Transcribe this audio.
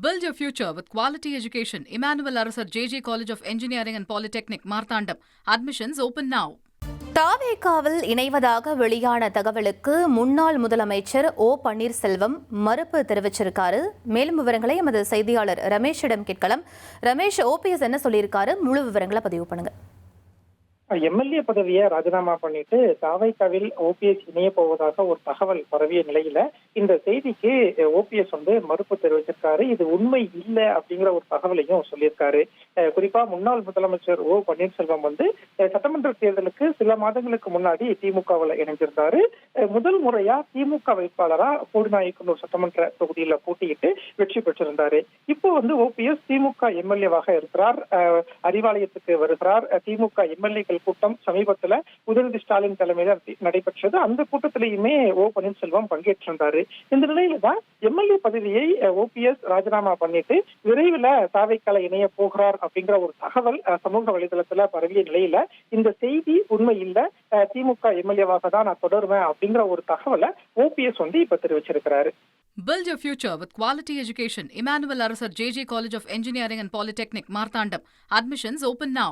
Build your future with quality education. Emmanuel Arasar JJ College of Engineering and Polytechnic, Marthandam. Admissions open now. தாவேகாவில் இணைவதாக வெளியான தகவலுக்கு முன்னாள் முதலமைச்சர் ஓ பன்னீர்செல்வம் மறுப்பு தெரிவிச்சிருக்காரு. மேலும் விவரங்களை எமது செய்தியாளர் ரமேஷிடம் கேட்கலாம். ரமேஷ், ஓபிஎஸ் என்ன சொல்லியிருக்காரு? முழு விவரங்களை பதிவு பண்ணுங்க. எம்எல்ஏ பதவியை ராஜினாமா பண்ணிட்டு தாவைக்காவில் ஓபிஎஸ் இணைய போவதாக ஒரு தகவல் பரவிய நிலையில இந்த செய்திக்கு ஓபிஎஸ் மறுப்பு தெரிவிச்சிருக்காரு. இது உண்மை இல்லை அப்படிங்கிற ஒரு தகவலையும் சொல்லியிருக்காரு. குறிப்பா முன்னாள் முதலமைச்சர் ஓ பன்னீர்செல்வம் சட்டமன்ற தேர்தலுக்கு சில மாதங்களுக்கு முன்னாடி திமுகவில் இணைஞ்சிருந்தாரு. முதல் முறையா திமுக வேட்பாளரா போடிநாயக்கனூர் சட்டமன்ற தொகுதியில போட்டியிட்டு வெற்றி பெற்றிருந்தாரு. இப்போ ஓபிஎஸ் திமுக எம்எல்ஏவாக இருக்கிறார். அறிவாலயத்துக்கு வருகிறார். திமுக எம்எல்ஏக்கள் கூட்டம் சமீபத்துல உதயநிதி ஸ்டாலின் தலைமையில நடைபெற்றது. அந்த கூட்டத்திலேயுமே ஓ பன்னீர்செல்வம் பங்கேற்றிருந்தாரு. இந்த நிலையில தான் எம்எல்ஏ பதவியை ஓபிஎஸ் ராஜினாமா பண்ணிட்டு விரைவில் தாவைக்கால இணைய போகிறார் அப்படிங்கிற ஒரு தகவல் சமூக வலைதளத்துல பரவிய நிலையில இந்த செய்தி உண்மை இல்ல, திமுக எம்எல்ஏவாக தான் நான் தொடருவேன் அப்படிங்கிற ஒரு தகவலை ஓபிஎஸ் இப்ப தெரிவிச்சிருக்கிறாரு. Build your future with quality education. Emmanuel Arasar JJ College of Engineering and Polytechnic, Marthandam. Admissions open now.